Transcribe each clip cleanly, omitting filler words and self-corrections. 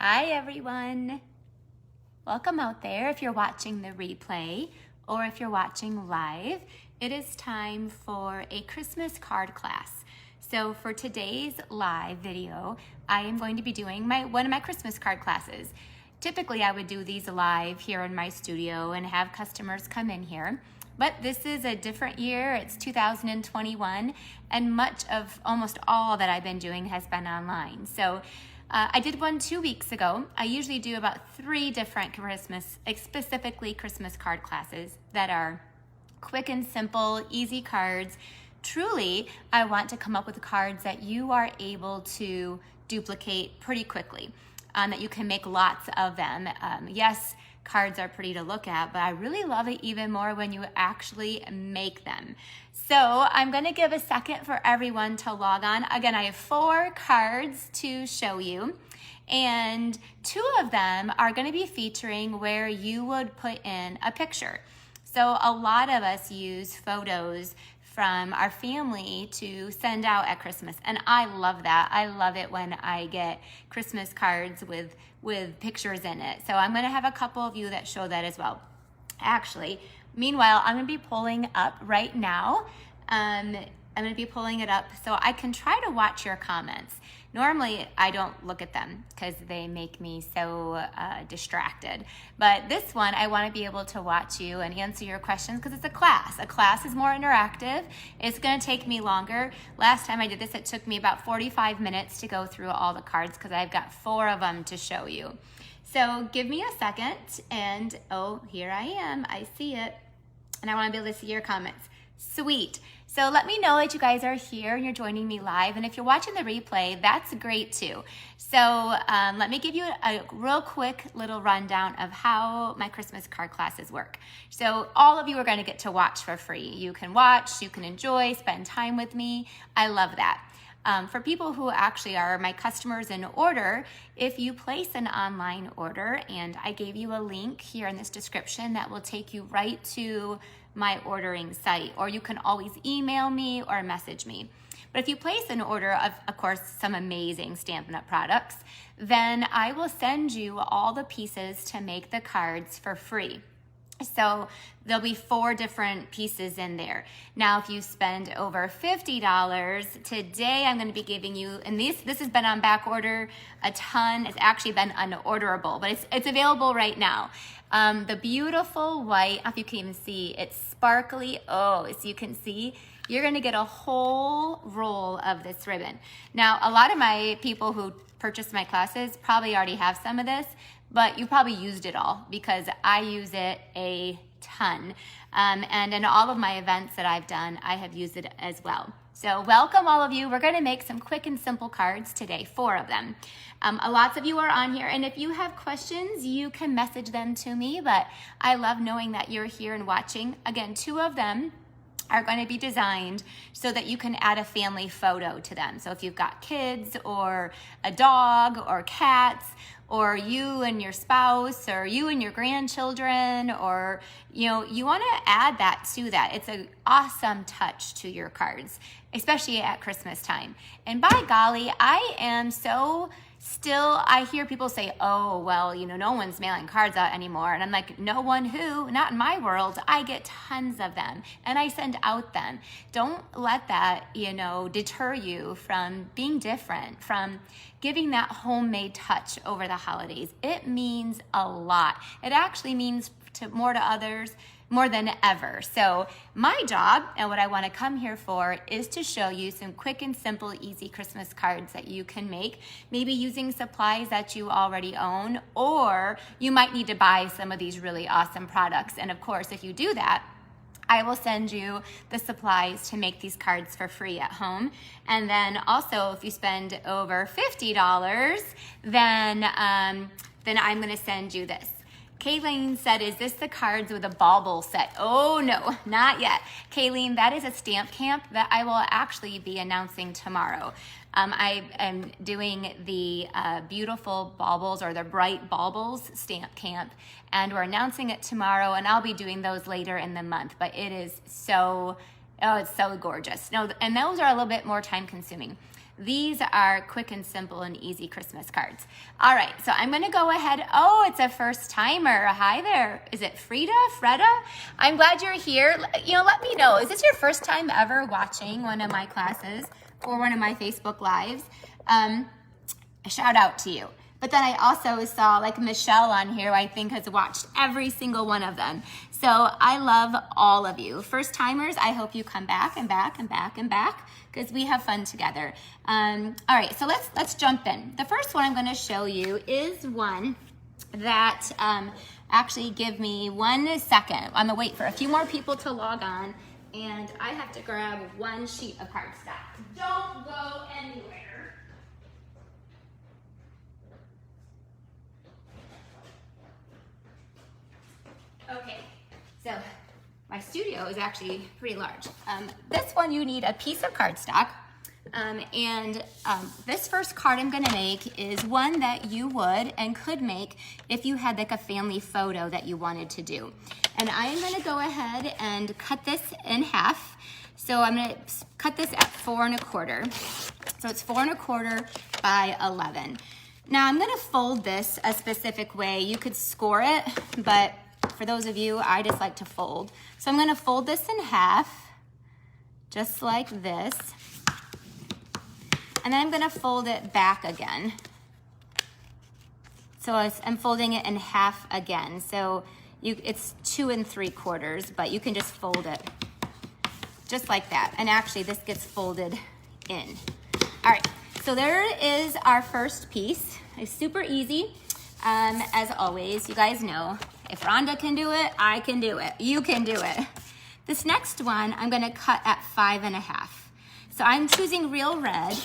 Hi everyone. Welcome out there if you're watching the replay or if you're watching live. It is time for a Christmas card class. So for today's live video, I am going to be doing one of my Christmas card classes. Typically I would do these live here in my studio and have customers come in here. But this is a different year, it's 2021, and almost all that I've been doing has been online. So I did one 2 weeks ago. I usually do about 3 different specifically Christmas card classes that are quick and simple, easy cards. Truly, I want to come up with cards that you are able to duplicate pretty quickly, that you can make lots of them. Yes, cards are pretty to look at, but I really love it even more when you actually make them. So I'm gonna give a second for everyone to log on. Again, I have 4 cards to show you, and 2 of them are gonna be featuring where you would put in a picture. So a lot of us use photos from our family to send out at Christmas, and I love that. I love it when I get Christmas cards with pictures in it. So I'm gonna have a couple of you that show that as well. Actually, meanwhile, I'm gonna be pulling up right now. I'm gonna be pulling it up so I can try to watch your comments. Normally, I don't look at them because they make me so distracted. But this one, I wanna be able to watch you and answer your questions because it's a class. A class is more interactive. It's gonna take me longer. Last time I did this, it took me about 45 minutes to go through all the cards because I've got 4 of them to show you. So give me a second, and oh, here I am, I see it. And I wanna be able to see your comments. Sweet. So let me know that you guys are here and you're joining me live. And if you're watching the replay, that's great too. So let me give you a real quick little rundown of how my Christmas card classes work. So all of you are gonna get to watch for free. You can watch, you can enjoy, spend time with me. I love that. For people who actually are my customers in order, if you place an online order, and I gave you a link here in this description that will take you right to my ordering site, or you can always email me or message me. But if you place an order of course, some amazing Stampin' Up! Products, then I will send you all the pieces to make the cards for free. So there'll be 4 different pieces in there. Now, if you spend over $50, today I'm gonna be giving you, and this has been on back order a ton. It's actually been unorderable, but it's available right now. The beautiful white, if you can even see, it's sparkly. Oh, as you can see, you're gonna get a whole roll of this ribbon. Now, a lot of my people who purchase my classes probably already have some of this, but you probably used it all because I use it a ton. And in all of my events that I've done, I have used it as well. So welcome all of you. We're gonna make some quick and simple cards today, 4 of them. Lots of you are on here, and if you have questions, you can message them to me, but I love knowing that you're here and watching. Again, 2 of them are going to be designed so that you can add a family photo to them. So if you've got kids or a dog or cats, or you and your spouse, or you and your grandchildren, or you want to add that to that. It's an awesome touch to your cards, especially at Christmas time. And by golly, I am so still, I hear people say, oh, well, no one's mailing cards out anymore. And I'm like, no one who? Not in my world. I get tons of them and I send out them. Don't let that, deter you from being different, from giving that homemade touch over the holidays. It means a lot. It actually means more to others more than ever. So my job, and what I want to come here for, is to show you some quick and simple, easy Christmas cards that you can make, maybe using supplies that you already own, or you might need to buy some of these really awesome products. And of course, if you do that, I will send you the supplies to make these cards for free at home. And then also, if you spend over $50, then I'm gonna send you this. Kayleen said, is this the cards with a bauble set? Oh no, not yet. Kayleen, that is a stamp camp that I will actually be announcing tomorrow. I am doing the beautiful baubles, or the bright baubles stamp camp, and we're announcing it tomorrow, and I'll be doing those later in the month, but it is so, oh, it's so gorgeous. No, and those are a little bit more time consuming. These are quick and simple and easy Christmas cards. All right, so I'm gonna go ahead. Oh, it's a first timer. Hi there. Is it Frida, Freda? I'm glad you're here. You know, let me know. Is this your first time ever watching one of my classes or one of my Facebook Lives? A shout out to you. But then I also saw like Michelle on here, I think has watched every single one of them. So I love all of you. First timers, I hope you come back and back and back and back because we have fun together. All right, so let's jump in. The first one I'm gonna show you is one that actually give me 1 second. I'm gonna wait for a few more people to log on and I have to grab one sheet of cardstock. Don't go anywhere. Okay, so my studio is actually pretty large. This one you need a piece of cardstock, and this first card I'm gonna make is one that you would and could make if you had like a family photo that you wanted to do. And I am gonna go ahead and cut this in half. So I'm gonna cut this at 4 1/4. So it's 4 1/4 by 11. Now I'm gonna fold this a specific way. You could score it, but for those of you, I just like to fold. So I'm gonna fold this in half, just like this. And then I'm gonna fold it back again. So I'm folding it in half again. So it's 2 3/4, but you can just fold it just like that. And actually this gets folded in. All right, so there is our first piece. It's super easy. As always, you guys know, if Rhonda can do it, I can do it. You can do it. This next one, I'm gonna cut at 5 1/2. So I'm choosing real red.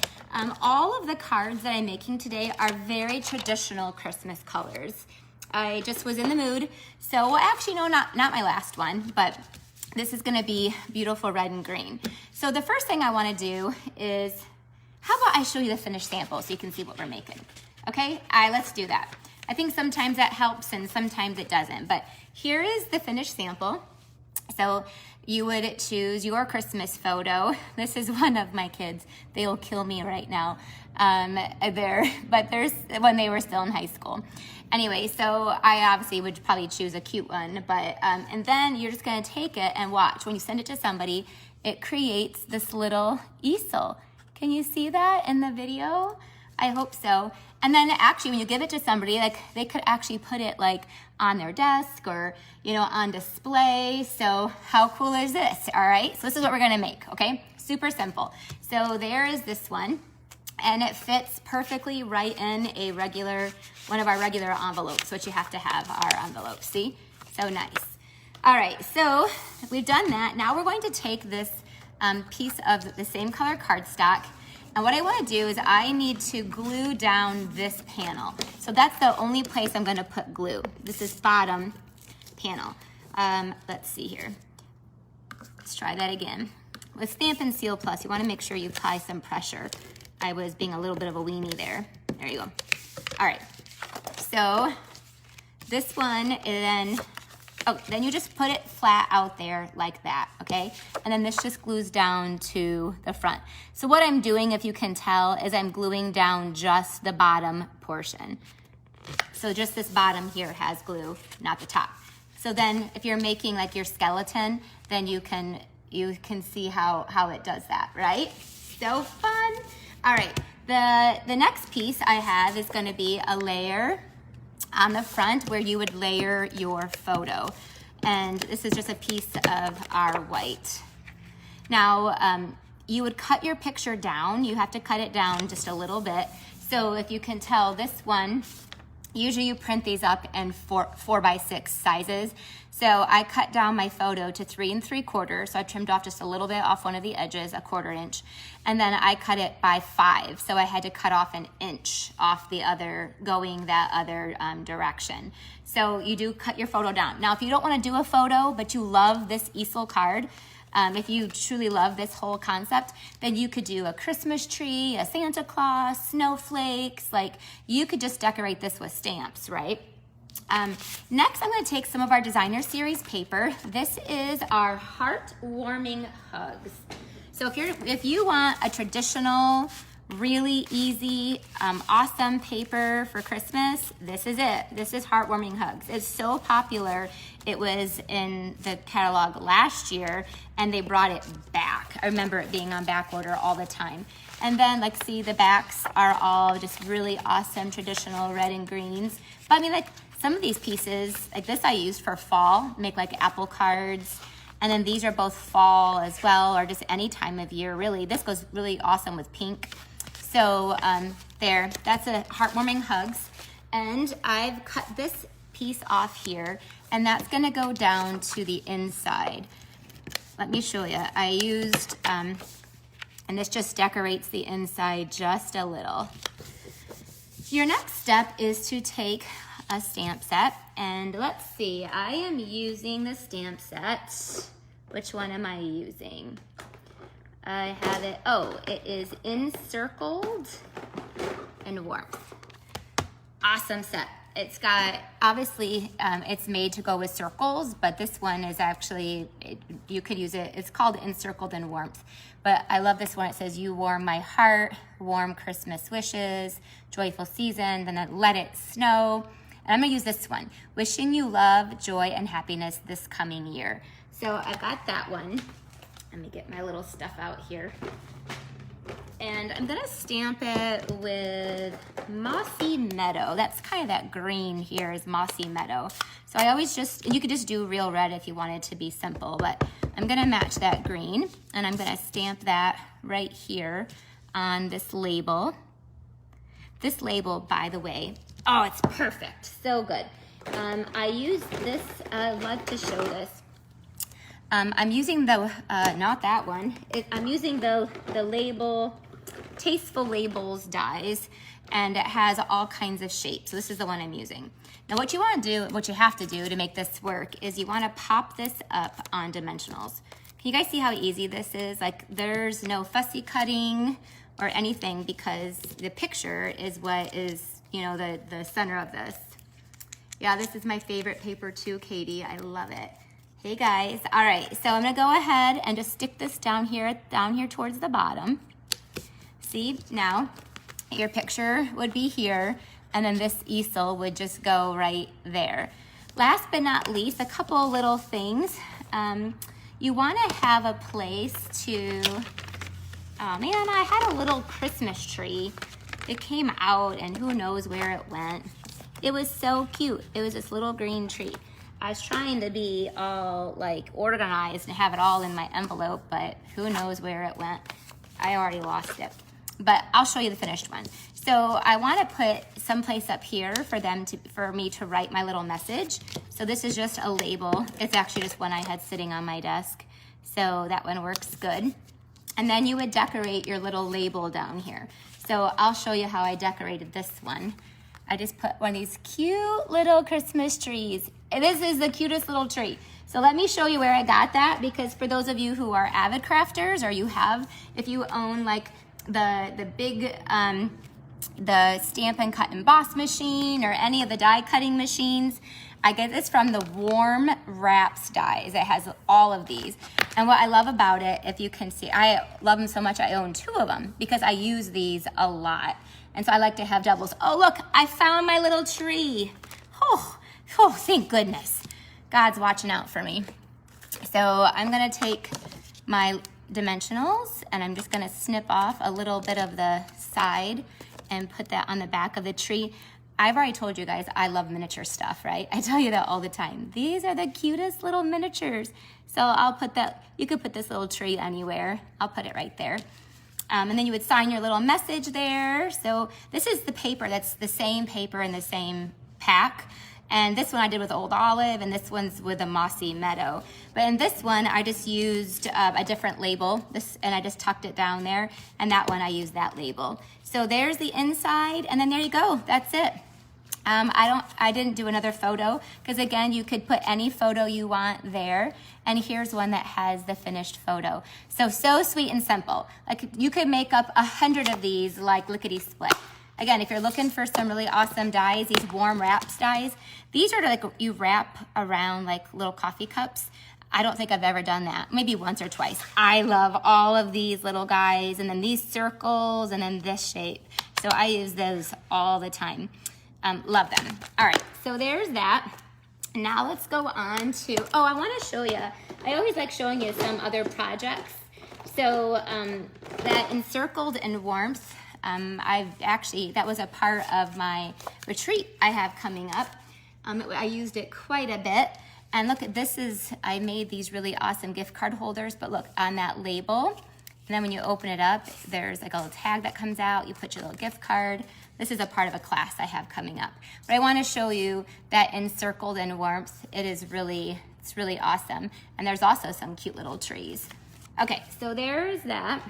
All of the cards that I'm making today are very traditional Christmas colors. I just was in the mood. So, well, actually, no, not my last one, but this is gonna be beautiful red and green. So the first thing I wanna do is, how about I show you the finished sample so you can see what we're making? Okay, let's do that. I think sometimes that helps and sometimes it doesn't, but here is the finished sample. So you would choose your Christmas photo. This is one of my kids. They'll kill me right now. But there's when they were still in high school. Anyway, so I obviously would probably choose a cute one, but and then you're just gonna take it and watch. When you send it to somebody, it creates this little easel. Can you see that in the video? I hope so. And then actually when you give it to somebody, like they could actually put it like on their desk or, you know, on display. So how cool is this? All right, so this is what we're gonna make, okay? Super simple. So there is this one and it fits perfectly right in one of our regular envelopes, which you have to have our envelopes, see? So nice. All right, so we've done that. Now we're going to take this piece of the same color cardstock. And what I want to do is I need to glue down this panel. So that's the only place I'm going to put glue. This is bottom panel. Let's see here. Let's try that again. With Stampin' Seal Plus, you want to make sure you apply some pressure. I was being a little bit of a weenie there. There you go. All right. So this one, and then you just put it flat out there like that, okay? And then this just glues down to the front. So what I'm doing, if you can tell, is I'm gluing down just the bottom portion. So just this bottom here has glue, not the top. So then if you're making like your skeleton, then you can see how it does that, right? So fun. All right, the next piece I have is gonna be a layer on the front where you would layer your photo. And this is just a piece of our white. Now, you would cut your picture down. You have to cut it down just a little bit. So if you can tell, this one, usually you print these up in 4 by 6 sizes. So I cut down my photo to 3 3/4. So I trimmed off just a little bit off one of the edges, 1/4 inch. And then I cut it by 5. So I had to cut off 1 inch off the other, going that other direction. So you do cut your photo down. Now, if you don't want to do a photo, but you love this easel card, if you truly love this whole concept, then you could do a Christmas tree, a Santa Claus, snowflakes, like you could just decorate this with stamps, right? Next, I'm going to take some of our designer series paper. This is our heartwarming hugs. So if you want a traditional Really easy, awesome paper for Christmas. This is it. This is Heartwarming Hugs. It's so popular. It was in the catalog last year and they brought it back. I remember it being on back order all the time. And then like see the backs are all just really awesome traditional red and greens. But I mean like some of these pieces, like this I used for fall, make like apple cards. And then these are both fall as well, or just any time of year really. This goes really awesome with pink. So there, that's a Heartwarming Hugs. And I've cut this piece off here and that's gonna go down to the inside. Let me show you. I used, and this just decorates the inside just a little. Your next step is to take a stamp set and let's see, I am using the stamp set. Which one am I using? I have it, oh, it is Encircled and Warmth. Awesome set. It's got, obviously, it's made to go with circles, but this one is actually, you could use it, it's called Encircled and Warmth. But I love this one. It says, you warm my heart, warm Christmas wishes, joyful season, then let it snow. And I'm gonna use this one, wishing you love, joy, and happiness this coming year. So I got that one. Let me get my little stuff out here. And I'm gonna stamp it with Mossy Meadow. That's kind of that green here is Mossy Meadow. So I always just, and you could just do real red if you wanted to be simple, but I'm gonna match that green and I'm gonna stamp that right here on this label. This label, by the way, oh, it's perfect, so good. I use this, I'd love to show this. I'm using the, not that one, I'm using the label, Tasteful Labels dies, and it has all kinds of shapes. So this is the one I'm using. Now what you want to do, what you have to do to make this work is you want to pop this up on dimensionals. Can you guys see how easy this is? Like there's no fussy cutting or anything because the picture is what is, you know, the center of this. Yeah, this is my favorite paper too, Katie. I love it. Hey guys, all right, so I'm gonna go ahead and just stick this down here towards the bottom. See, now your picture would be here and then this easel would just go right there. Last but not least, a couple little things. You wanna have a place to, oh man, I had a little Christmas tree. It came out and who knows where it went. It was so cute. It was this little green tree. I was trying to be all like organized and have it all in my envelope, but who knows where it went. I already lost it, but I'll show you the finished one. So I want to put someplace up here for me to write my little message. So this is just a label. It's actually just one I had sitting on my desk. So that one works good. And then you would decorate your little label down here. So I'll show you how I decorated this one. I just put one of these cute little Christmas trees. This is the cutest little tree. So let me show you where I got that, because for those of you who are avid crafters, or if you own like the big, the Stamp and Cut Emboss machine or any of the die cutting machines, I get this from the Warm Wraps dies. It has all of these. And what I love about it, if you can see, I love them so much I own 2 of them because I use these a lot. And so I like to have doubles. Oh, look, I found my little tree. Oh, thank goodness. God's watching out for me. So I'm gonna take my dimensionals and I'm just gonna snip off a little bit of the side and put that on the back of the tree. I've already told you guys I love miniature stuff, right? I tell you that all the time. These are the cutest little miniatures. So I'll put that, you could put this little tree anywhere. I'll put it right there. And then you would sign your little message there. So this is the paper, that's the same paper in the same pack. And this one I did with Old Olive, and this one's with a Mossy Meadow. But in this one, I just used a different label, and I just tucked it down there. And that one, I used that label. So there's the inside, and then there you go, that's it. I didn't do another photo, because again, you could put any photo you want there. And here's one that has the finished photo. So sweet and simple. Like you could make up 100 of these like lickety split. Again, if you're looking for some really awesome dies, these Warm Wraps dies, these are like you wrap around like little coffee cups. I don't think I've ever done that. Maybe once or twice. I love all of these little guys, and then these circles, and then this shape. So I use those all the time. Love them. All right, so there's that. Now let's go on to, oh, I wanna show you. I always like showing you some other projects. So that encircled in warmth, that was a part of my retreat I have coming up. I used it quite a bit. And look, I made these really awesome gift card holders, but look, on that label, and then when you open it up, there's like a little tag that comes out, you put your little gift card. This is a part of a class I have coming up. But I wanna show you that encircled in warmth. It's really awesome. And there's also some cute little trees. Okay, so there's that.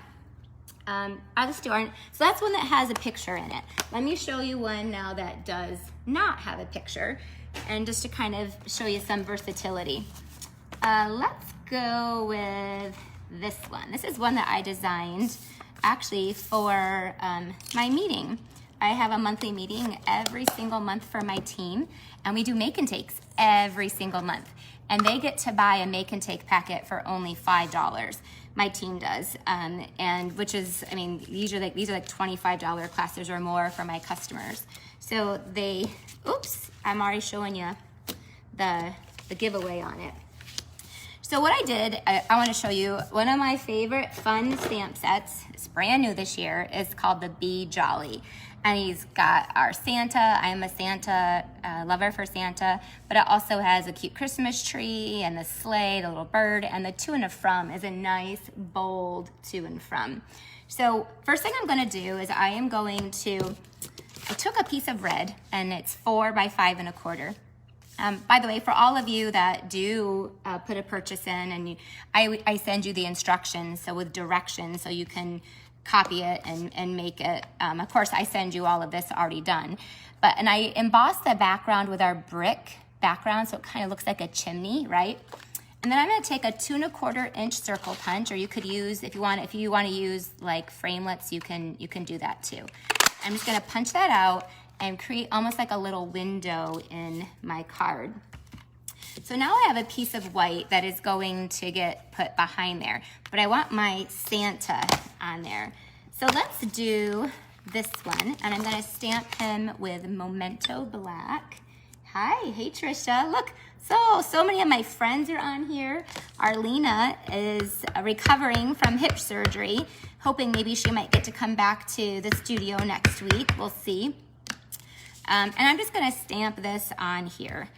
So that's one that has a picture in it. Let me show you one now that does not have a picture, and just to kind of show you some versatility. Let's go with this one. This is one that I designed actually for my meeting. I have a monthly meeting every single month for my team, and we do make and takes every single month. And they get to buy a make and take packet for only $5. My team does, and which is, I mean, these are like $25 classes or more for my customers. So oops, I'm already showing you the giveaway on it. So what I did, I want to show you one of my favorite fun stamp sets. It's brand new this year. It's called the Be Jolly. And he's got our Santa. I'm a Santa lover for Santa, but it also has a cute Christmas tree and the sleigh, the little bird, and the to and from is a nice, bold to and from. So first thing I'm gonna do is I took a piece of red, and it's 4 by 5 1/4. By the way, for all of you that do put a purchase in, and I send you the instructions, so with directions, so you can copy it and make it. Of course, I send you all of this already done. And I embossed the background with our brick background, so it kind of looks like a chimney, right? And then I'm gonna take a 2 1/4 inch circle punch, or you could use, if you want to use like framelits, you can do that too. I'm just gonna punch that out and create almost like a little window in my card. So now I have a piece of white that is going to get put behind there, but I want my Santa on there. So let's do this one, and I'm gonna stamp him with Memento Black. Hi, hey Trisha, look, so many of my friends are on here. Arlena is recovering from hip surgery, hoping maybe she might get to come back to the studio next week, we'll see. And I'm just gonna stamp this on here.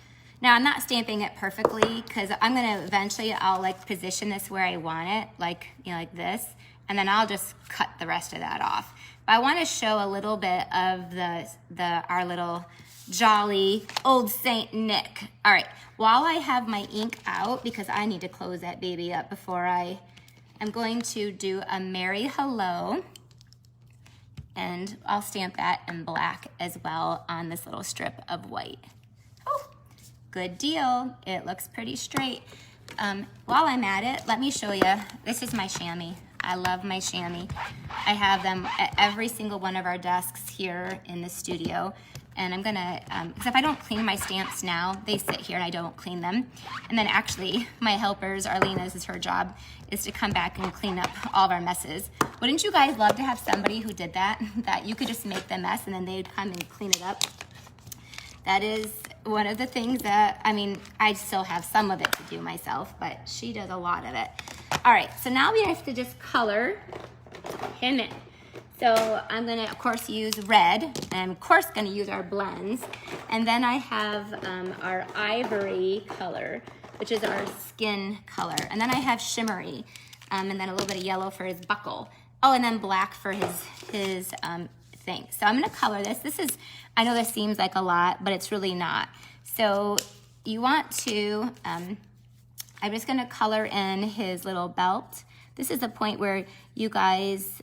Now I'm not stamping it perfectly because I'm gonna eventually, I'll like position this where I want it, like, you know, like this, and then I'll just cut the rest of that off. But I wanna show a little bit of our little jolly old Saint Nick. All right, while I have my ink out, because I need to close that baby up before I'm going to do a Merry Hello, and I'll stamp that in black as well on this little strip of white. Oh, good deal. It looks pretty straight. While I'm at it, let me show you. This is my chamois. I love my chamois. I have them at every single one of our desks here in the studio. And I'm gonna, because if I don't clean my stamps now, they sit here and I don't clean them. And then actually, my helpers, Arlena's is her job, is to come back and clean up all of our messes. Wouldn't you guys love to have somebody who did that? That you could just make the mess and then they'd come and clean it up? That is one of the things that, I mean, I still have some of it to do myself, but she does a lot of it. All right, so now we have to just color him in. So I'm gonna, of course, use red, and of course gonna use our blends. And then I have our ivory color, which is our skin color. And then I have shimmery, and then a little bit of yellow for his buckle. Oh, and then black for his thing. So I'm gonna color this. This is, I know this seems like a lot, but it's really not. So you want to, I'm just gonna color in his little belt. This is the point where you guys,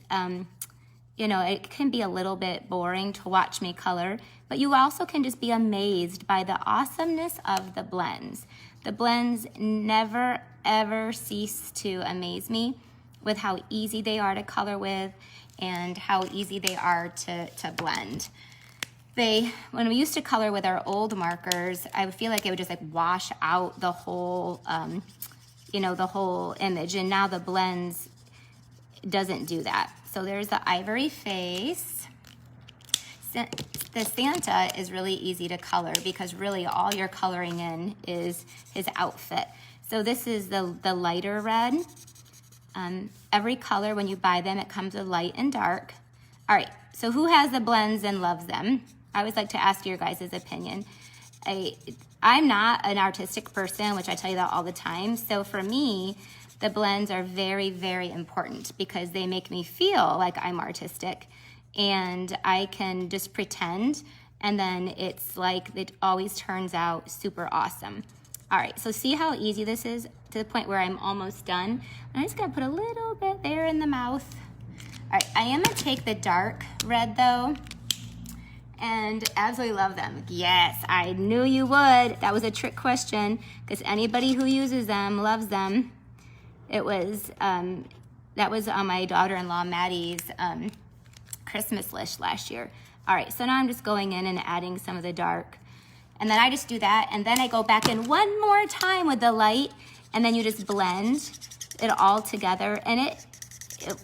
you know, it can be a little bit boring to watch me color, but you also can just be amazed by the awesomeness of the blends. The blends never, ever cease to amaze me with how easy they are to color with and how easy they are to blend. When we used to color with our old markers, I would feel like it would just like wash out the whole, you know, the whole image. And now the blends doesn't do that. So there's the ivory face. The Santa is really easy to color because really all you're coloring in is his outfit. So this is the lighter red. Every color, when you buy them, it comes with light and dark. All right, so who has the blends and loves them? I always like to ask your guys' opinion. I'm not an artistic person, which I tell you that all the time. So for me, the blends are very, very important because they make me feel like I'm artistic. And I can just pretend, and then it's like it always turns out super awesome. All right, so see how easy this is to the point where I'm almost done. I'm just gonna put a little bit there in the mouth. All right, I am gonna take the dark red though, and absolutely love them. Yes, I knew you would. That was a trick question because anybody who uses them loves them. It was, that was on my daughter-in-law Maddie's Christmas list last year. All right, so now I'm just going in and adding some of the dark. And then I just do that, and then I go back in one more time with the light, and then you just blend it all together. And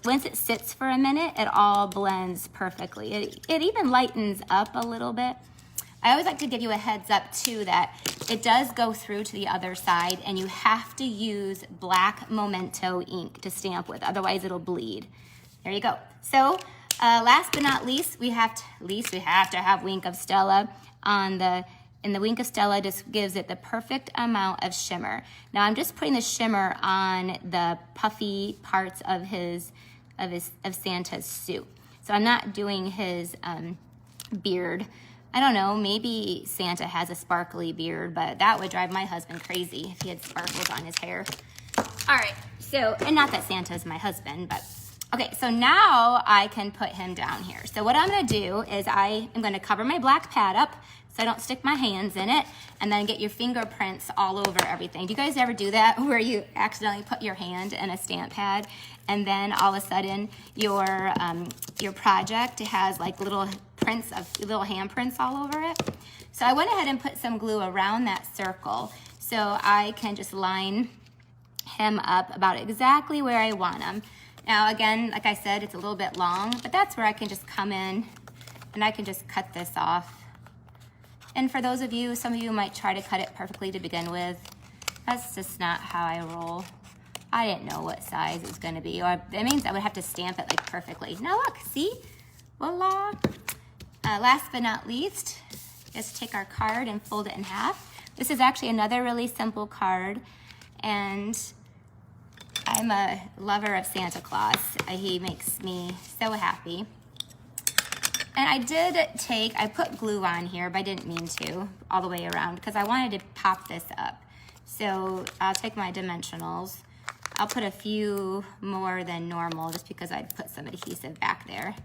once it sits for a minute, it all blends perfectly. It even lightens up a little bit. I always like to give you a heads up too that it does go through to the other side, and you have to use black Memento ink to stamp with, otherwise it'll bleed. There you go. So last but not least, we have to have Wink of Stella and the Wink of Stella just gives it the perfect amount of shimmer. Now I'm just putting the shimmer on the puffy parts of Santa's suit. So I'm not doing his beard. I don't know, maybe Santa has a sparkly beard, but that would drive my husband crazy if he had sparkles on his hair. All right, so, and not that Santa's my husband, but okay, so now I can put him down here. So what I'm gonna do is I am gonna cover my black pad up so I don't stick my hands in it, and then get your fingerprints all over everything. Do you guys ever do that where you accidentally put your hand in a stamp pad and then all of a sudden your project has like little prints of little handprints all over it? So I went ahead and put some glue around that circle so I can just line him up about exactly where I want him. Now again, like I said, it's a little bit long, but that's where I can just come in and I can just cut this off. And for those of you, some of you might try to cut it perfectly to begin with. That's just not how I roll. I didn't know what size it was gonna be, or that means I would have to stamp it like perfectly. Now look, see, voila. Last but not least, just take our card and fold it in half. This is actually another really simple card, and I'm a lover of Santa Claus. He makes me so happy. And I put glue on here, but I didn't mean to, all the way around, because I wanted to pop this up. So I'll take my dimensionals. I'll put a few more than normal, just because I'd put some adhesive back there.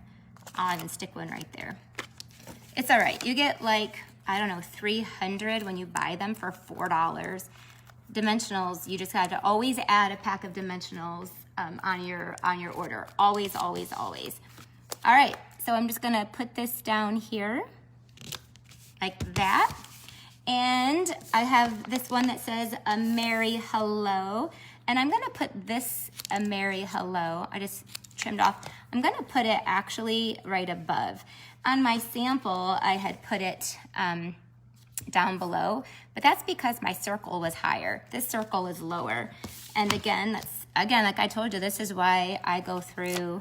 I'll even stick one right there. It's all right. You get like, I don't know, 300 when you buy them for $4. Dimensionals, you just have to always add a pack of dimensionals on your order. Always, always, always. All right. So I'm just gonna put this down here, like that. And I have this one that says a merry hello. And I'm gonna put this a merry hello. I just trimmed off. I'm gonna put it actually right above. On my sample, I had put it down below, but that's because my circle was higher. This circle is lower. And again, like I told you, this is why I go through,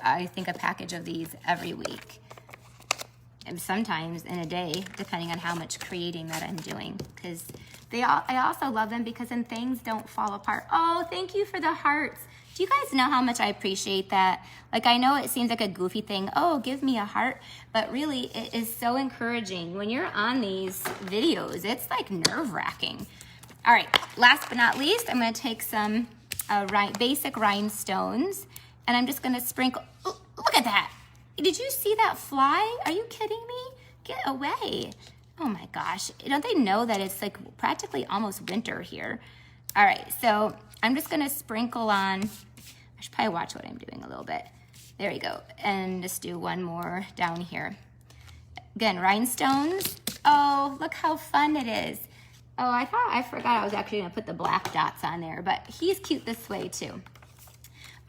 I think, a package of these every week. And sometimes in a day, depending on how much creating that I'm doing. Because I also love them because then things don't fall apart. Oh, thank you for the hearts. Do you guys know how much I appreciate that? Like, I know it seems like a goofy thing. Oh, give me a heart. But really, it is so encouraging. When you're on these videos, it's like nerve-wracking. All right, last but not least, I'm gonna take some basic rhinestones, and I'm just gonna sprinkle. Oh, look at that. Did you see that fly? Are you kidding me? Get away. Oh my gosh. Don't they know that it's like practically almost winter here? All right, so I'm just gonna sprinkle on, I should probably watch what I'm doing a little bit. There we go. And just do one more down here. Again, rhinestones. Oh, look how fun it is. Oh, I forgot I was actually gonna put the black dots on there, but he's cute this way too.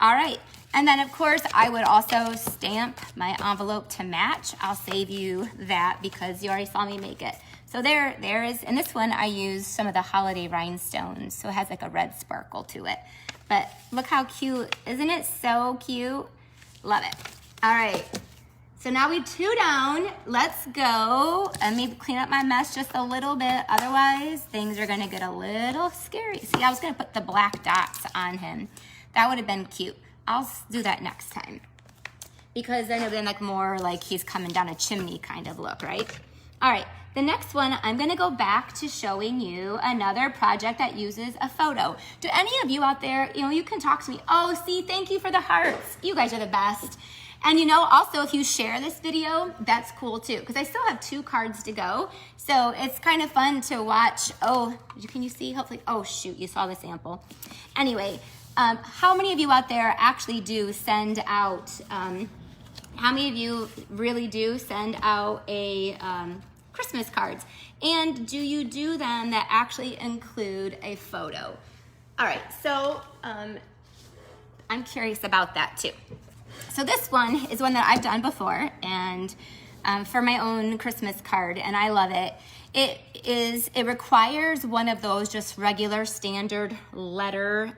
All right, and then of course I would also stamp my envelope to match. I'll save you that because you already saw me make it. So there is, in this one I used some of the holiday rhinestones, so it has like a red sparkle to it. But look how cute, isn't it so cute? Love it. All right, so now we 2 down. Let's go. Let me clean up my mess just a little bit, otherwise things are gonna get a little scary. See, I was gonna put the black dots on him. That would have been cute. I'll do that next time because then it would have been like more like he's coming down a chimney kind of look, right? All right, the next one, I'm gonna go back to showing you another project that uses a photo. Do any of you out there, you can talk to me. Oh, see, thank you for the hearts. You guys are the best. And also if you share this video, that's cool too, because I still have 2 cards to go. So it's kind of fun to watch. Oh, can you see? Hopefully, oh shoot, you saw the sample. Anyway, how many of you out there actually do send out, how many of you really do send out a Christmas cards? And do you do them that actually include a photo? All right, so I'm curious about that too. So this one is one that I've done before, and for my own Christmas card, and I love it. It requires one of those just regular standard letter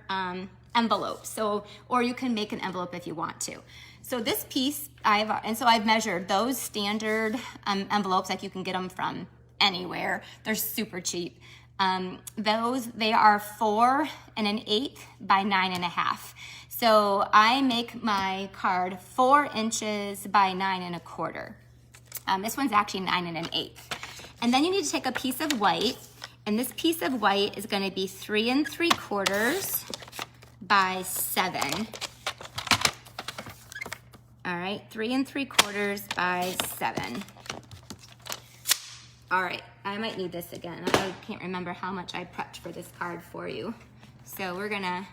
envelopes. So, or you can make an envelope if you want to. So this piece, I've measured those standard envelopes, like you can get them from anywhere. They're super cheap. They are 4 1/8 by 9 1/2. So I make my card 4 inches by 9 1/4. This one's actually 9 1/8. And then you need to take a piece of white, and this piece of white is gonna be 3 3/4 by 7. All right, 3 3/4 by 7. All right, I might need this again. I can't remember how much I prepped for this card for you. So we're gonna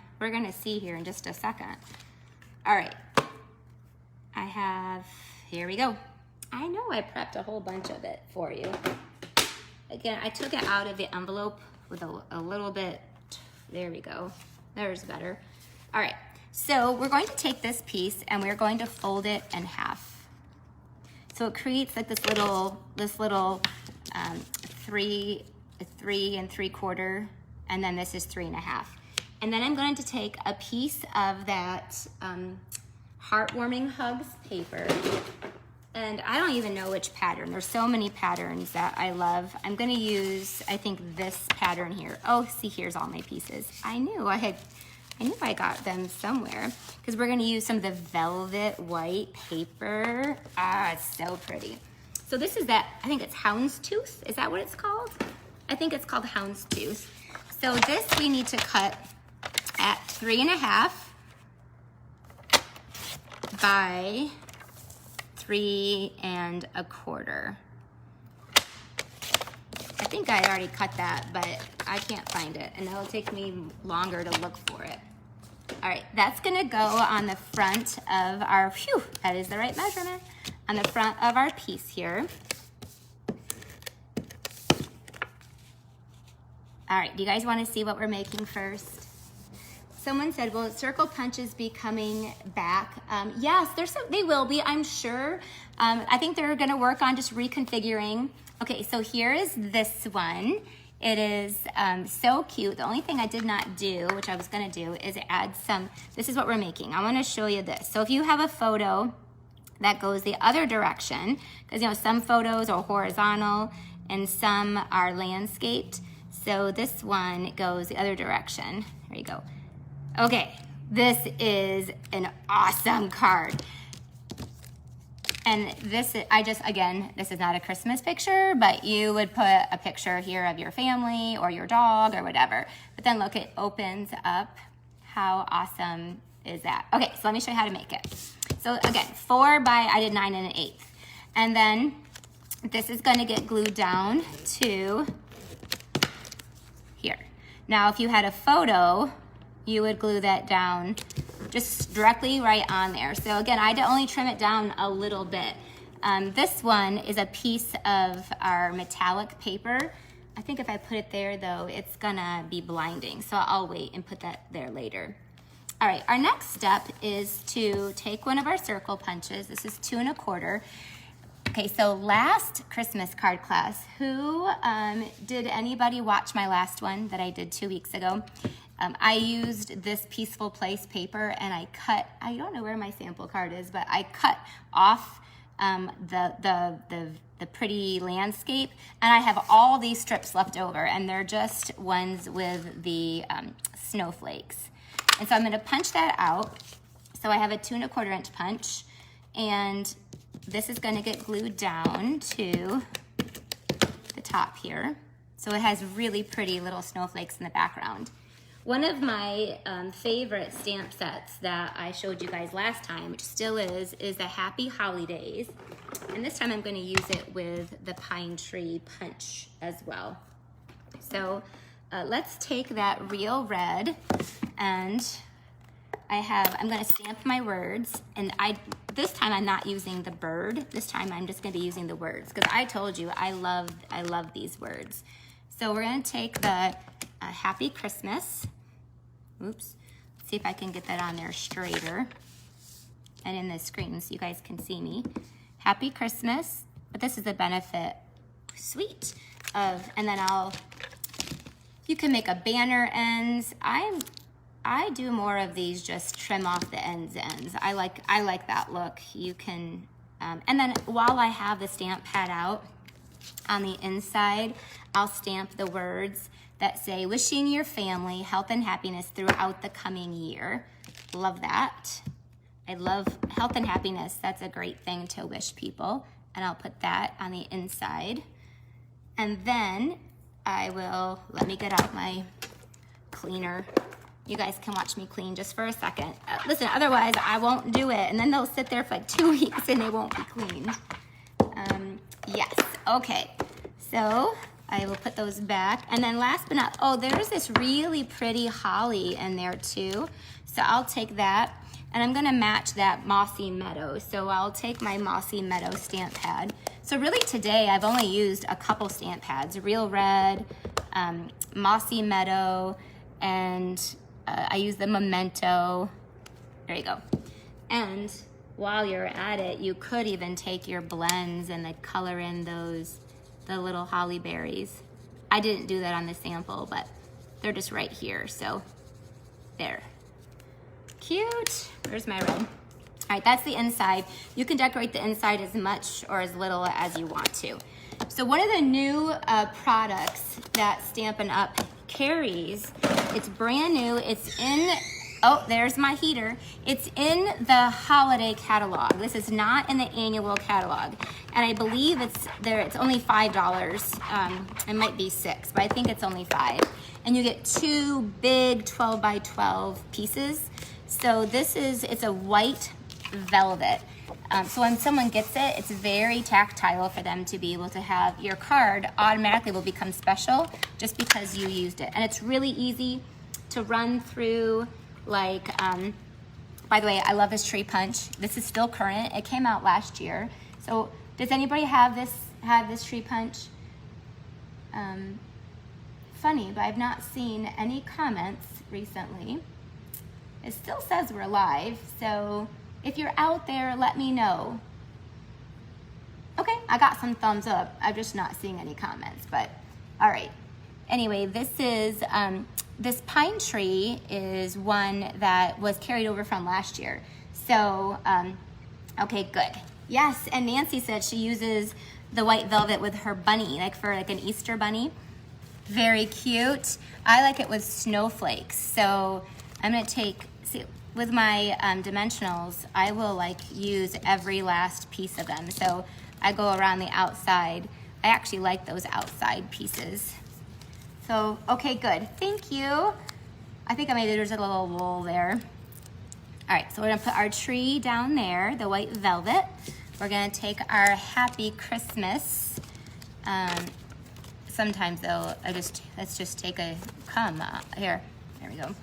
see here in just a second. All right, here we go. I know I prepped a whole bunch of it for you. Again, I took it out of the envelope with a little bit. There we go. There's better. All right, so we're going to take this piece and we're going to fold it in half. So it creates like this little 3 3/4, and then this is 3 1/2. And then I'm going to take a piece of that Heartwarming Hugs paper, and I don't even know which pattern. There's so many patterns that I love. I'm gonna use, I think, this pattern here. Oh, see, here's all my pieces. I knew I got them somewhere, because we're gonna use some of the velvet white paper. Ah, it's so pretty. So this is that, I think it's houndstooth. Is that what it's called? I think it's called houndstooth. So this we need to cut at 3 1/2 by 3 1/4. I think I already cut that, but I can't find it, and it'll take me longer to look for it. All right, that's gonna go on the front of our, that is the right measurement, on the front of our piece here. All right, do you guys wanna see what we're making first? Someone said, will circle punches be coming back? Yes, they will be, I'm sure. I think they're gonna work on just reconfiguring. Okay, so here is this one. It is so cute. The only thing I did not do, which I was gonna do, is add some, this is what we're making. I wanna show you this. So if you have a photo that goes the other direction, because some photos are horizontal and some are landscaped. So this one goes the other direction. There you go. Okay, this is an awesome card. And this is, this is not a Christmas picture, but you would put a picture here of your family or your dog or whatever. But then look, it opens up. How awesome is that? Okay, so let me show you how to make it. So again, I did 9 1/8. And then this is gonna get glued down to here. Now, if you had a photo, you would glue that down just directly right on there. So again, I had to only trim it down a little bit. This one is a piece of our metallic paper. I think if I put it there though, it's gonna be blinding. So I'll wait and put that there later. All right, our next step is to take one of our circle punches. This is 2 1/4. Okay, so last Christmas card class, did anybody watch my last one that I did 2 weeks ago? I used this Peaceful Place paper and I cut, I don't know where my sample card is, but I cut off the pretty landscape, and I have all these strips left over, and they're just ones with the snowflakes. And so I'm gonna punch that out. So I have a 2 1/4 inch punch, and this is gonna get glued down to the top here. So it has really pretty little snowflakes in the background. One of my favorite stamp sets that I showed you guys last time, which still is the Happy Holidays. And this time I'm gonna use it with the pine tree punch as well. So let's take that real red, and I'm gonna stamp my words, and this time I'm not using the bird. This time I'm just gonna be using the words, because I told you I love these words. So we're gonna take the Happy Christmas. Oops, let's see if I can get that on there straighter and in the screen so you guys can see me. Happy Christmas, but this is the benefit, sweet, and then you can make a banner ends. I do more of these, just trim off the ends. I like that look. You can, and then while I have the stamp pad out, on the inside, I'll stamp the words that say, wishing your family health and happiness throughout the coming year. Love that. I love health and happiness. That's a great thing to wish people. And I'll put that on the inside. And then let me get out my cleaner. You guys can watch me clean just for a second. Listen, otherwise I won't do it. And then they'll sit there for like 2 weeks and they won't be cleaned. Yes, okay. So I will put those back. And then last but not, there's this really pretty holly in there too. So I'll take that, and I'm gonna match that Mossy Meadow. So I'll take my Mossy Meadow stamp pad. So really today I've only used a couple stamp pads, Real Red, Mossy Meadow, and I use the Memento. There you go. And while you're at it, you could even take your blends and color in the little holly berries. I didn't do that on the sample, but they're just right here, so there. Cute. There's my red. All right, that's the inside. You can decorate the inside as much or as little as you want to. So one of the new products that Stampin' Up! Carries, it's brand new, it's in, there's my heater. It's in the holiday catalog. This is not in the annual catalog. And I believe it's only $5. It might be $6, but I think it's only $5. And you get 2 big 12 by 12 pieces. So it's a white velvet. So when someone gets it, it's very tactile for them to be able to have your card automatically will become special just because you used it. And it's really easy to run through, by the way, I love this tree punch. This is still current. It came out last year. So does anybody have this tree punch? Funny, but I've not seen any comments recently. It still says we're live, so if you're out there, let me know. Okay, I got some thumbs up. I'm just not seeing any comments, but all right. Anyway, this pine tree is one that was carried over from last year. So, okay, good. Yes, and Nancy said she uses the white velvet with her bunny, for an Easter bunny. Very cute. I like it with snowflakes. So I'm gonna with my dimensionals, I will use every last piece of them. So I go around the outside. I actually like those outside pieces. So, okay, good. Thank you. I think I made there's a little lull there. All right, so we're gonna put our tree down there, the white velvet. We're gonna take our Happy Christmas. Sometimes though, let's just take a here. There we go.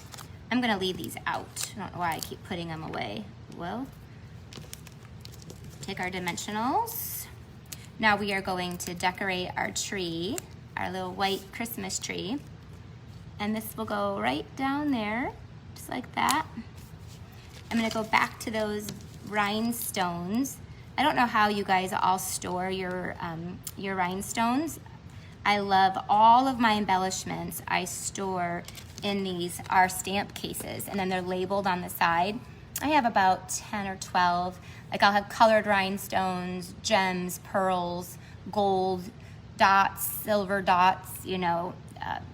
I'm gonna leave these out. I don't know why I keep putting them away. Well, take our dimensionals. Now we are going to decorate our tree, our little white Christmas tree. And this will go right down there, just like that. I'm gonna go back to those rhinestones. I don't know how you guys all store your rhinestones. I love all of my embellishments I store in these are stamp cases, and then they're labeled on the side. I have about 10 or 12. Like I'll have colored rhinestones, gems, pearls, gold, dots, silver dots, you know,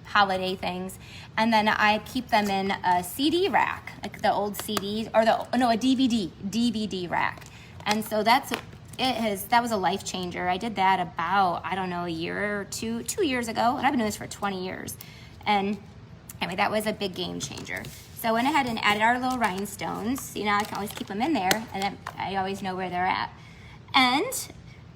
holiday things. And then I keep them in a CD rack, like the old CDs, or a DVD rack. And so that was a life changer. I did that about, I don't know, a year or two years ago, and I've been doing this for 20 years. And anyway, that was a big game changer. So I went ahead and added our little rhinestones. You know, I can always keep them in there, and then I always know where they're at. And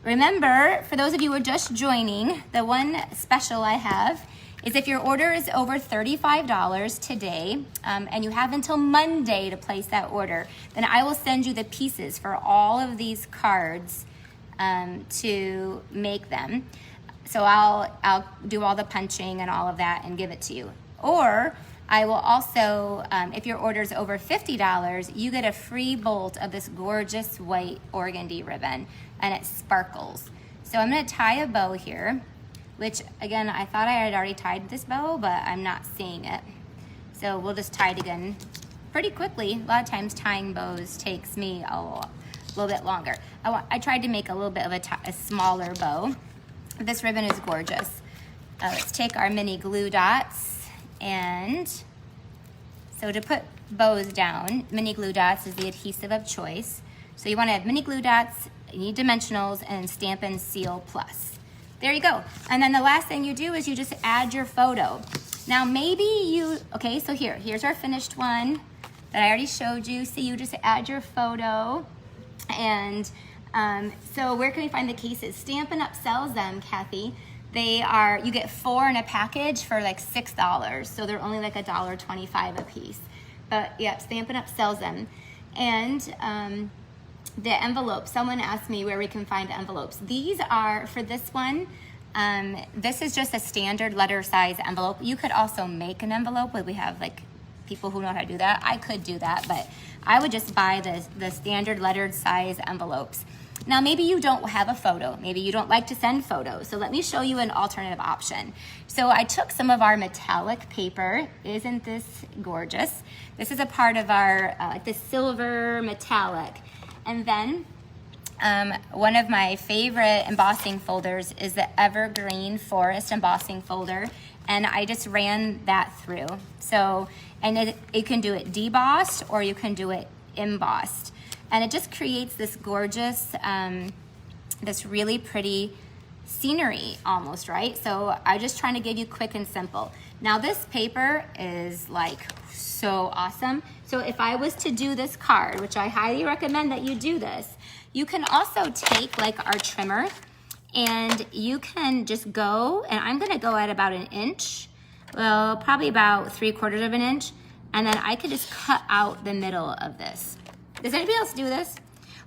remember, for those of you who are just joining, the one special I have is if your order is over $35 today, and you have until Monday to place that order, then I will send you the pieces for all of these cards to make them. So I'll do all the punching and all of that and give it to you. Or I will also, if your order is over $50, you get a free bolt of this gorgeous white organdy ribbon, and it sparkles. So I'm gonna tie a bow here, which again, I thought I had already tied this bow, but I'm not seeing it. So we'll just tie it again pretty quickly. A lot of times tying bows takes me a little bit longer. I tried to make a little bit of a smaller bow. This ribbon is gorgeous. Let's take our mini glue dots, and so to put bows down, mini glue dots is the adhesive of choice. So you wanna have mini glue dots, you need dimensionals, and Stampin' Seal Plus. There you go. And then the last thing you do is you just add your photo. Now okay, so here's our finished one that I already showed you. So you just add your photo. And so where can we find the cases? Stampin' Up sells them, Kathy. You get 4 in a package for like $6. So they're only like $1.25 a piece. But yeah, Stampin' Up sells them. And the envelopes, someone asked me where we can find envelopes. These are, for this one, this is just a standard letter size envelope. You could also make an envelope, but we have like people who know how to do that. I could do that, but I would just buy the standard lettered size envelopes. Now, maybe you don't have a photo. Maybe you don't like to send photos. So let me show you an alternative option. So I took some of our metallic paper. Isn't this gorgeous? This is a part of our, like the silver metallic. And then one of my favorite embossing folders is the Evergreen Forest embossing folder. And I just ran that through. So, and you can do it debossed or you can do it embossed. And it just creates this gorgeous, this really pretty scenery almost, right? So I'm just trying to give you quick and simple. Now this paper is like so awesome. So if I was to do this card, which I highly recommend that you do this, you can also take like our trimmer and you can just go, and I'm gonna go at about 1 inch, well, probably about 3/4 of an inch, and then I could just cut out the middle of this. Does anybody else do this?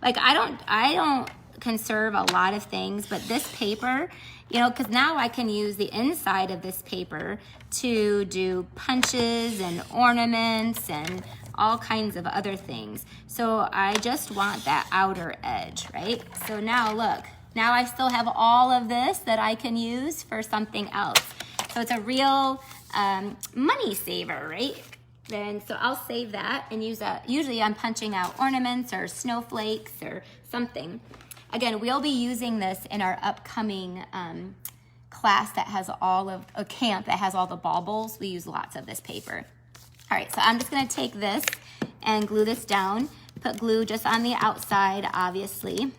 Like I don't conserve a lot of things, but this paper, you know, because now I can use the inside of this paper to do punches and ornaments and all kinds of other things. So I just want that outer edge, right? So now look, now I still have all of this that I can use for something else. So it's a real money saver, right? Then so I'll save that and use that. Usually I'm punching out ornaments or snowflakes or something. Again, we'll be using this in our upcoming class that has a camp that has all the baubles. We use lots of this paper. All right, so I'm just gonna take this and glue this down. Put glue just on the outside, obviously.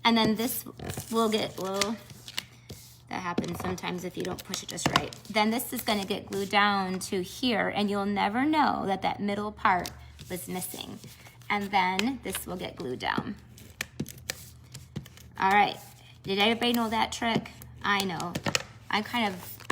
And then this will get, well, that happens sometimes if you don't push it just right. Then this is gonna get glued down to here, and you'll never know that that middle part was missing. And then this will get glued down. All right, did everybody know that trick? I know. I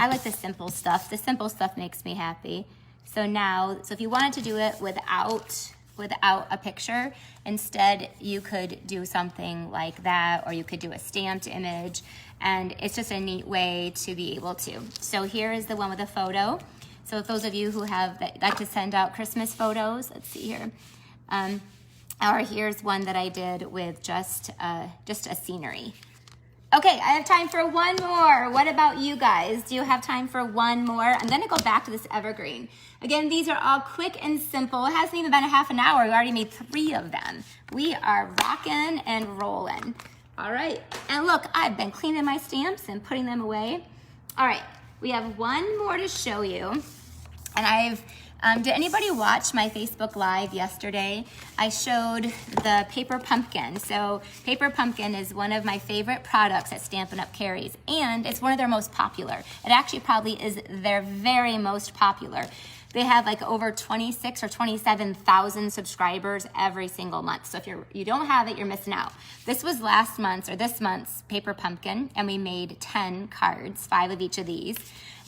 like the simple stuff. The simple stuff makes me happy. So now, so if you wanted to do it without without a picture. Instead, you could do something like that, or you could do a stamped image, and it's just a neat way to be able to. So here is the one with a photo. So if those of you who like to send out Christmas photos, let's see here. Or here's one that I did with just a scenery. Okay, I have time for one more. What about you guys? Do you have time for one more? I'm gonna go back to this evergreen. Again, these are all quick and simple. It hasn't even been a half an hour. We already made 3 of them. We are rocking and rolling. All right, and look, I've been cleaning my stamps and putting them away. All right, we have one more to show you. And did anybody watch my Facebook Live yesterday? I showed the paper pumpkin. So paper pumpkin is one of my favorite products that Stampin' Up! Carries, and it's one of their most popular. It actually probably is their very most popular. They have like over 26 or 27,000 subscribers every single month. So if you don't have it, you're missing out. This was this month's paper pumpkin, and we made 10 cards, 5 of each of these.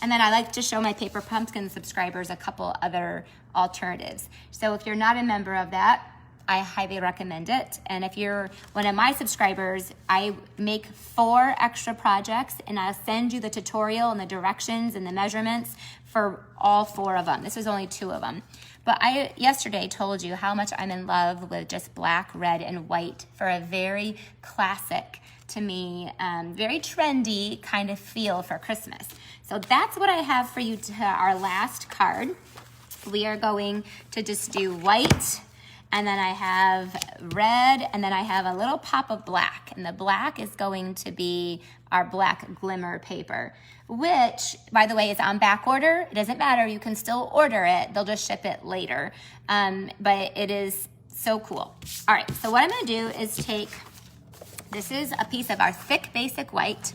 And then I like to show my paper pumpkin subscribers a couple other alternatives. So if you're not a member of that, I highly recommend it. And if you're one of my subscribers, I make 4 extra projects, and I'll send you the tutorial and the directions and the measurements for all 4 of them. This is only 2 of them. But I yesterday told you how much I'm in love with just black, red, and white for a very classic, to me, very trendy kind of feel for Christmas. So that's what I have for you to our last card. We are going to just do white, and then I have red, and then I have a little pop of black. And the black is going to be our black glimmer paper, which, by the way, is on back order. It doesn't matter. You can still order it. They'll just ship it later. But it is so cool. All right, so what I'm going to do is this is a piece of our thick basic white,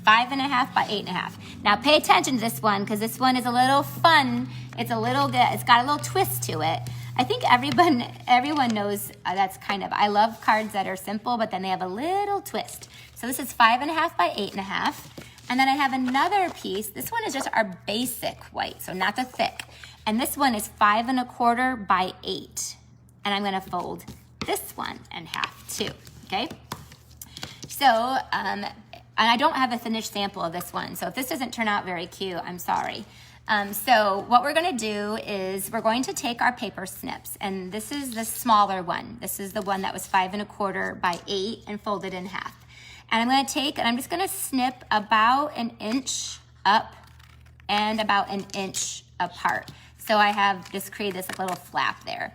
5.5 by 8.5. Now pay attention to this one, because this one is a little fun. It's got a little twist to it. I think everyone knows that's I love cards that are simple, but then they have a little twist. So this is 5.5 by 8.5. And then I have another piece. This one is just our basic white, so not the thick. And this one is 5.25 by 8. And I'm gonna fold this one in half too, okay? So, and I don't have a finished sample of this one, so if this doesn't turn out very cute, I'm sorry. So what we're gonna do is we're going to take our paper snips, and this is the smaller one. This is the one that was 5.25 by 8 and folded in half. And I'm just gonna snip about an inch up and about an inch apart. So I have just created this little flap there.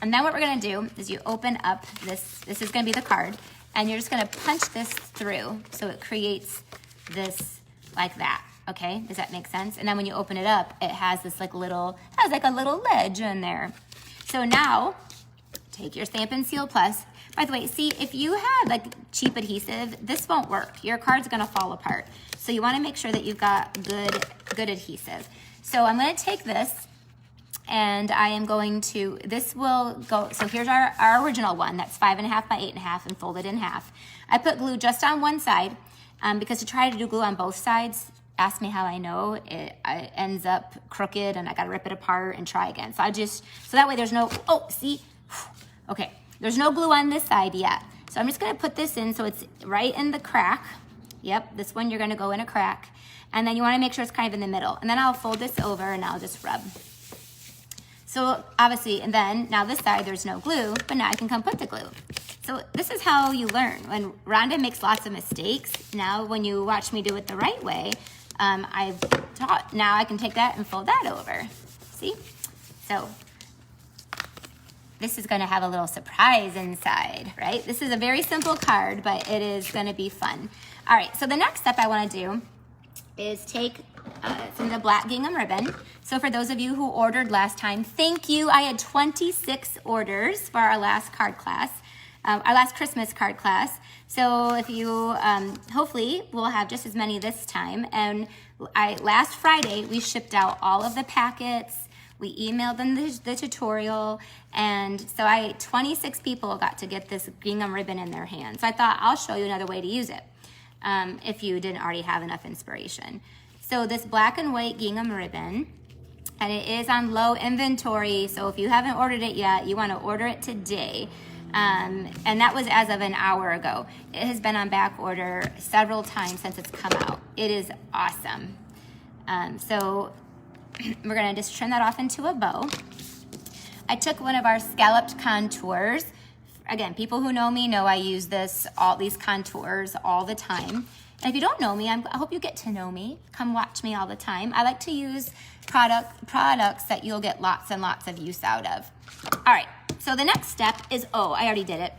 And then what we're gonna do is you open up this is gonna be the card, and you're just gonna punch this through so it creates this like that, okay? Does that make sense? And then when you open it up, it has this like a little ledge in there. So now, take your Stampin' Seal Plus. By the way, see, if you have like cheap adhesive, this won't work. Your card's gonna fall apart. So you wanna make sure that you've got good adhesive. So I'm gonna take this, and I am going to, this will go, so here's our original one, that's 5.5 by 8.5 and folded in half. I put glue just on one side, because to try to do glue on both sides, ask me how I know, it ends up crooked and I gotta rip it apart and try again. So so that way there's no, okay, there's no glue on this side yet. So I'm just gonna put this in so it's right in the crack. Yep, this one you're gonna go in a crack. And then you wanna make sure it's kind of in the middle. And then I'll fold this over and I'll just rub. So obviously, and then now this side there's no glue, but now I can come put the glue. So this is how you learn. When Rhonda makes lots of mistakes, now when you watch me do it the right way, I've taught, now I can take that and fold that over. See? So this is gonna have a little surprise inside, right? This is a very simple card, but it is gonna be fun. All right, so the next step I wanna do is take some of the black gingham ribbon. So for those of you who ordered last time, thank you. I had 26 orders for our last card class, our last Christmas card class. So if you, hopefully we'll have just as many this time. And last Friday, we shipped out all of the packets. We emailed them the tutorial. And so 26 people got to get this gingham ribbon in their hands. So I thought I'll show you another way to use it if you didn't already have enough inspiration. So this black and white gingham ribbon And it is on low inventory, so if you haven't ordered it yet, you want to order it today. And that was as of an hour ago. It has been on back order several times since it's come out. It is awesome. So we're gonna just trim that off into a bow. I took one of our scalloped contours. Again, people who know me know I use these contours all the time. And if you don't know me, I hope you get to know me. Come watch me all the time. I like to use products that you'll get lots and lots of use out of. All right, so the next step is, I already did it.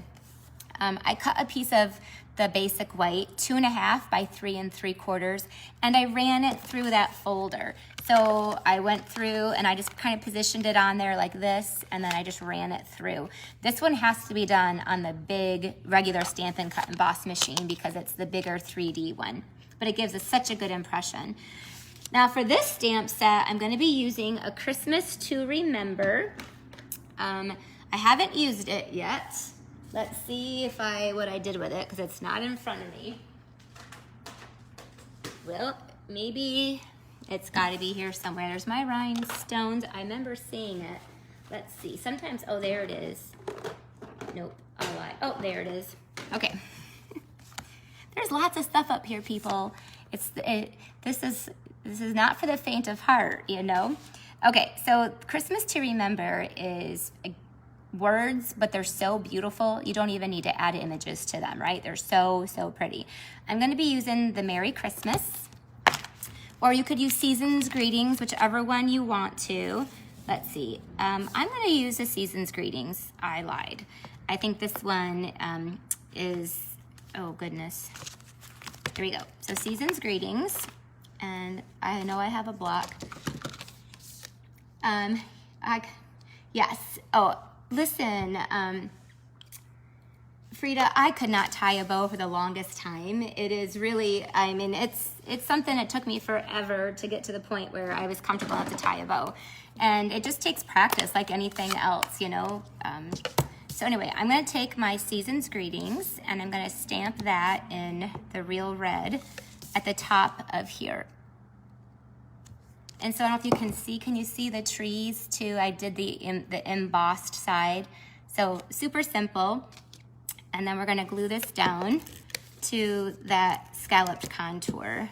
I cut a piece of the basic white, 2.5 by 3 3/4, and I ran it through that folder. So I went through and I just kind of positioned it on there like this, and then I just ran it through. This one has to be done on the big regular Stampin' Cut and Emboss machine because it's the bigger 3D one, but it gives us such a good impression. Now for this stamp set, I'm gonna be using A Christmas to Remember. I haven't used it yet. Let's see what I did with it, because it's not in front of me. Well, maybe it's got to be here somewhere. There's my rhinestones. I remember seeing it. Let's see. Sometimes, there it is. Nope, I lied. Oh, there it is. Okay. There's lots of stuff up here, people. This is not for the faint of heart, you know. Okay, so Christmas to Remember is words, but they're so beautiful. You don't even need to add images to them, right? They're so, so pretty. I'm gonna be using the Merry Christmas, or you could use Season's Greetings, whichever one you want to. Let's see, I'm gonna use the Season's Greetings. I lied. I think this one is, oh goodness. Here we go. So Season's Greetings, and I know I have a block. Yes, listen, Frida, I could not tie a bow for the longest time. It is really, it's something that took me forever to get to the point where I was comfortable enough to tie a bow. And it just takes practice like anything else, you know. So anyway, I'm gonna take my Season's Greetings and I'm gonna stamp that in the real red at the top of here. And so I don't know if you can you see the trees too? I did the embossed side. So super simple. And then we're gonna glue this down to that scalloped contour.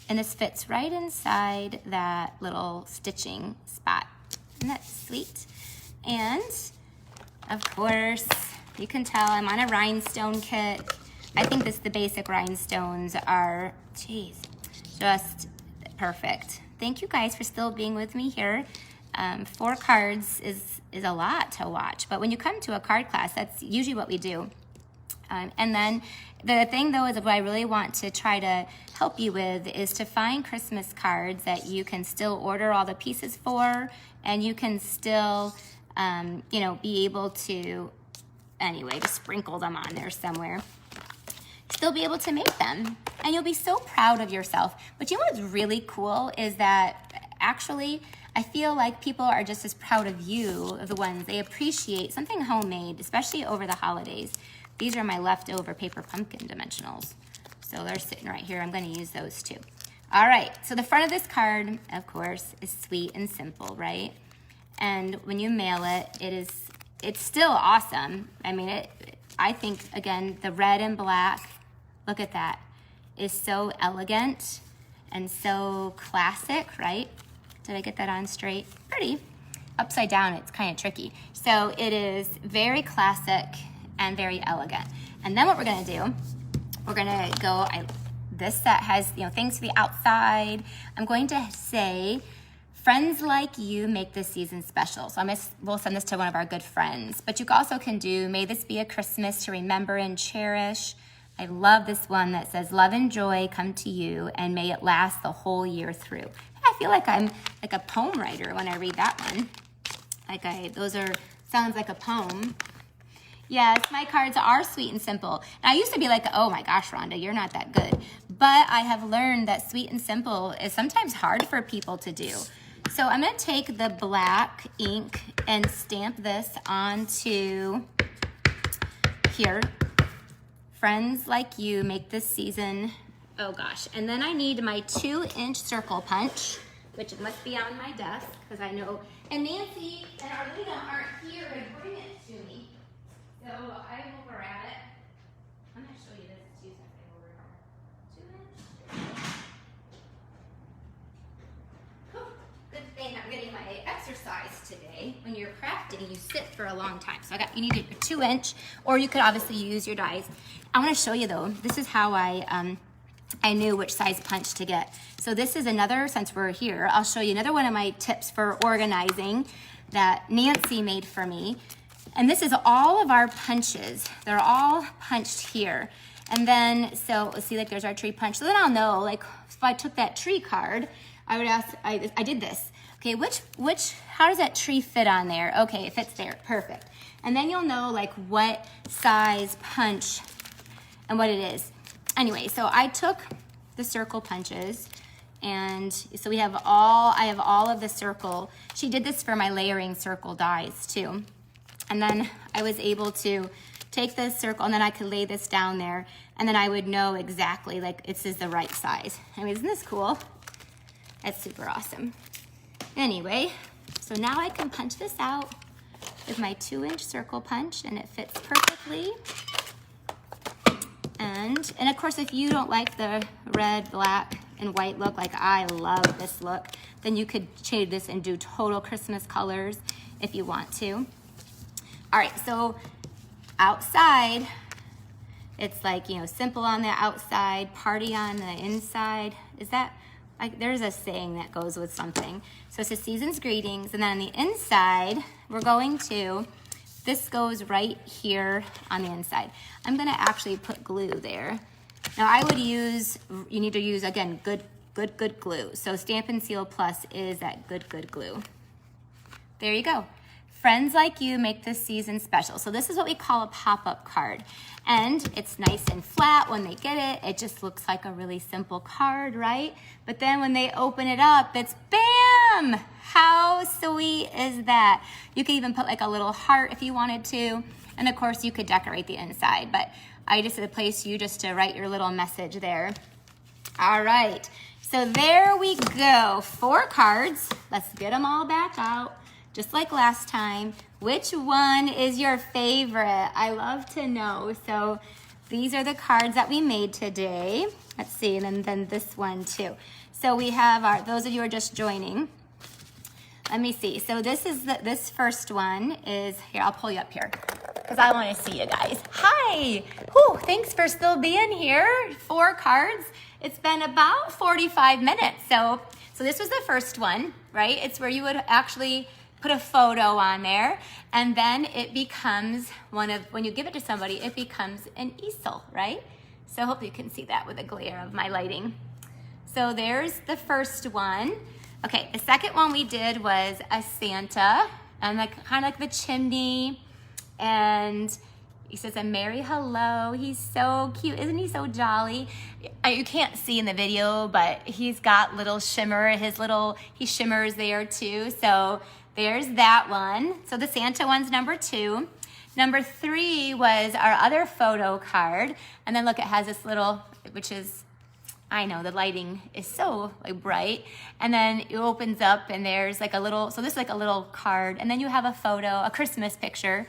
And this fits right inside that little stitching spot. Isn't that sweet? And of course, you can tell I'm on a rhinestone kit. I think the basic rhinestones are, just perfect. Thank you guys for still being with me here. 4 cards is a lot to watch, but when you come to a card class, that's usually what we do. And then the thing though is what I really want to try to help you with is to find Christmas cards that you can still order all the pieces for, and you can still, be able to, anyway, just sprinkle them on there somewhere. Still be able to make them, and you'll be so proud of yourself. But you know what's really cool is that actually I feel like people are just as proud of you, of the ones they appreciate something homemade, especially over the holidays. These are my leftover paper pumpkin dimensionals, so they're sitting right here. I'm going to use those too. All right, so the front of this card, of course, is sweet and simple, right? And when you mail it, it's still awesome. I think, again, the red and black, look at that, is so elegant and so classic, right? Did I get that on straight? Pretty. Upside down, it's kind of tricky. So it is very classic and very elegant. And then what we're gonna do, we're gonna go, this set has things to the outside. I'm going to say, friends like you make this season special. So we'll send this to one of our good friends. But you also can do, may this be a Christmas to remember and cherish. I love this one that says, love and joy come to you, and may it last the whole year through. I feel like I'm like a poem writer when I read that one. Sounds like a poem. Yes, my cards are sweet and simple. And I used to be like, oh my gosh, Rhonda, you're not that good. But I have learned that sweet and simple is sometimes hard for people to do. So I'm gonna take the black ink and stamp this onto here. Friends like you make this season Oh gosh, and then I need my 2-inch circle punch, which must be on my desk, because I know, and Nancy and Arlena aren't here to bring it to me, so I will grab it. I'm going to show you this too, since I over 2-inch. Good thing I'm getting my exercise today. When you're crafting, you sit for a long time. So you need a 2-inch, or you could obviously use your dies. I want to show you though, this is how I knew which size punch to get. So this is another, since we're here, I'll show you another one of my tips for organizing that Nancy made for me. And this is all of our punches. They're all punched here. And then, so let's see, like there's our tree punch. So then I'll know, like if I took that tree card, I would ask, I did this. Okay, how does that tree fit on there? Okay, it fits there, perfect. And then you'll know like what size punch and what it is. Anyway, so I took the circle punches, and so I have all of the circle. She did this for my layering circle dies too. And then I was able to take this circle, and then I could lay this down there, and then I would know exactly like this is the right size. I mean, isn't this cool? That's super awesome. Anyway, so now I can punch this out with my 2-inch circle punch, and it fits perfectly. And of course, if you don't like the red, black, and white look, like I love this look, then you could shade this and do total Christmas colors if you want to. All right, so outside, it's like, you know, simple on the outside, party on the inside. Is that, like, there's a saying that goes with something. So it's a season's greetings, and then on the inside, we're going to, this goes right here on the inside. I'm gonna actually put glue there. Now I would use, you need to use, again, good glue. So Stampin' Seal Plus is that good glue. There you go. Friends like you make this season special. So this is what we call a pop-up card. And it's nice and flat when they get it. It just looks like a really simple card, right? But then when they open it up, it's bam! How sweet is that? You could even put like a little heart if you wanted to. And of course you could decorate the inside, but I just placed you just to write your little message there. All right, so there we go. 4 cards. Let's get them all back out. Just like last time, which one is your favorite? I love to know. So these are the cards that we made today. Let's see, and then this one too. So we have those of you who are just joining. Let me see. So this is this first one is, here, I'll pull you up here because I want to see you guys. Hi. Whew, thanks for still being here. 4 cards. It's been about 45 minutes. So this was the first one, right? It's where you would actually put a photo on there, and then it becomes when you give it to somebody, it becomes an easel, right? So hopefully you can see that with the glare of my lighting. So there's the first one. Okay, the second one we did was a Santa, and like kind of like the chimney, and he says a merry hello. He's so cute. Isn't he so jolly? You can't see in the video, but he's got little shimmer. He shimmers there too. So there's that one. So the Santa one's number 2. Number 3 was our other photo card. And then look, it has this little, which is, I know the lighting is so like bright. And then it opens up and there's like a little, so this is like a little card. And then you have a photo, a Christmas picture.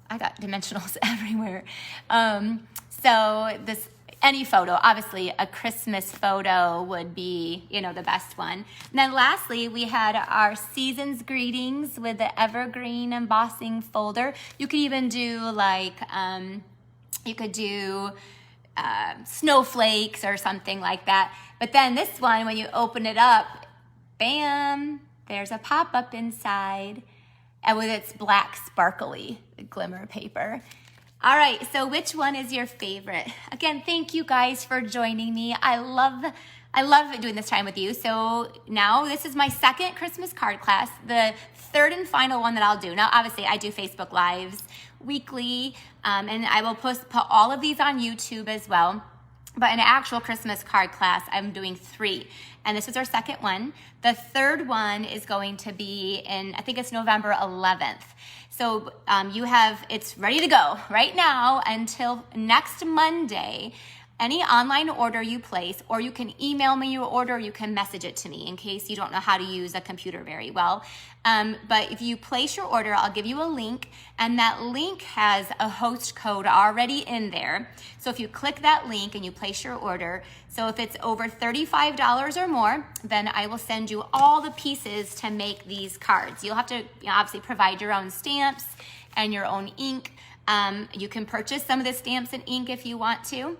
I got dimensionals everywhere. So this, any photo, obviously a Christmas photo would be, you know, the best one. And then lastly, we had our season's greetings with the evergreen embossing folder. You could even do like, you could do snowflakes or something like that. But then this one, when you open it up, bam, there's a pop-up inside, and with its black sparkly glimmer paper. All right, so which one is your favorite? Again, thank you guys for joining me. I love doing this time with you. So now this is my second Christmas card class, the third and final one that I'll do. Now, obviously, I do Facebook Lives weekly, and I will put all of these on YouTube as well. But in an actual Christmas card class, I'm doing 3. And this is our second one. The third one is going to be in, I think it's November 11th. So it's ready to go right now until next Monday. any online order you place, or you can email me your order, or you can message it to me in case you don't know how to use a computer very well. But if you place your order, I'll give you a link, and that link has a host code already in there. So if you click that link and you place your order, so if it's over $35 or more, then I will send you all the pieces to make these cards. You'll have to obviously provide your own stamps and your own ink. You can purchase some of the stamps and ink if you want to.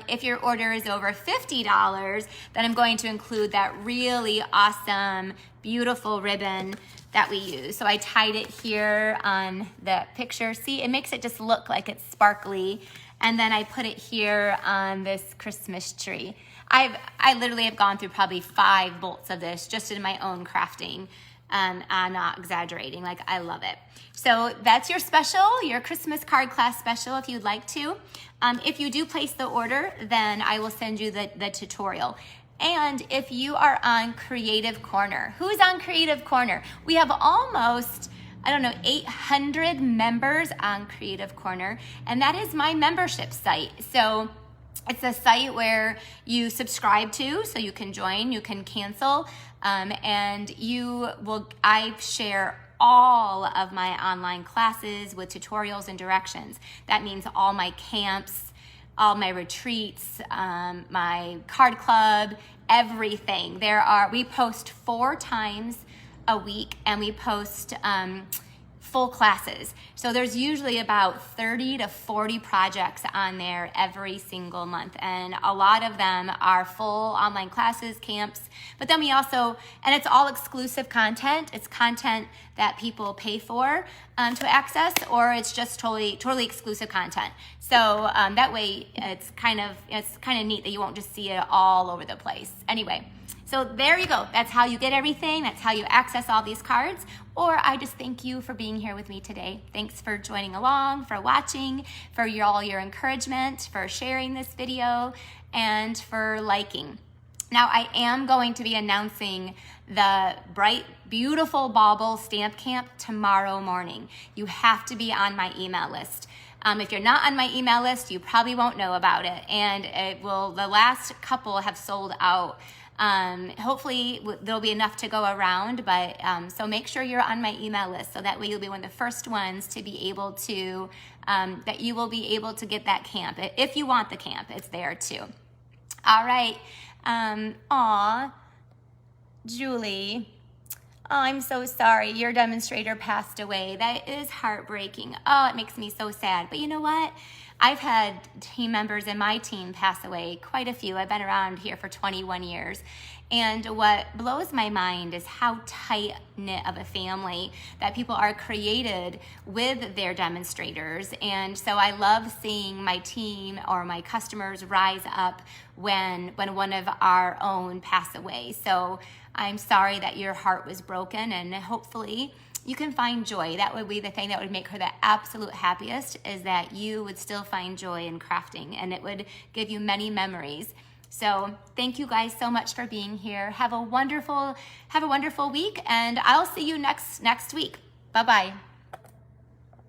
If your order is over $50, then I'm going to include that really awesome, beautiful ribbon that we use. So I tied it here on the picture. See, it makes it just look like it's sparkly. And then I put it here on this Christmas tree. I literally have gone through probably 5 bolts of this just in my own crafting. I'm not exaggerating, like I love it. So that's your special, your Christmas card class special if you'd like to. If you do place the order, then I will send you the tutorial. And if you are on Creative Corner, who's on Creative Corner? We have almost, 800 members on Creative Corner, and that is my membership site. So it's a site where you subscribe to, so you can join, you can cancel, and I share all of my online classes with tutorials and directions. That means all my camps, all my retreats, my card club, everything. We post 4 times a week, and we post full classes. So there's usually about 30 to 40 projects on there every single month. And a lot of them are full online classes, camps, but then we also, and it's all exclusive content. It's content that people pay for to access, or it's just totally exclusive content. So that way it's kind of neat that you won't just see it all over the place. Anyway, so there you go. That's how you get everything. That's how you access all these cards. Or I just thank you for being here with me today. Thanks for joining along, for watching, for all your encouragement, for sharing this video, and for liking. Now I am going to be announcing the Bright Beautiful Bauble Stamp Camp tomorrow morning. You have to be on my email list. If you're not on my email list, you probably won't know about it. And the last couple have sold out. Hopefully there'll be enough to go around, but so make sure you're on my email list, so that way you'll be one of the first ones to be able to, that you will be able to get that camp. If you want the camp, it's there too. All right. Aw, Julie. Oh, I'm so sorry. Your demonstrator passed away. That is heartbreaking. Oh, it makes me so sad. But you know what? I've had team members in my team pass away, quite a few. I've been around here for 21 years. And what blows my mind is how tight-knit of a family that people are created with their demonstrators. And so I love seeing my team or my customers rise up when one of our own pass away. So I'm sorry that your heart was broken, and hopefully you can find joy. That would be the thing that would make her the absolute happiest, is that you would still find joy in crafting, and it would give you many memories. So thank you guys so much for being here. Have a wonderful week, and I'll see you next week. Bye-bye.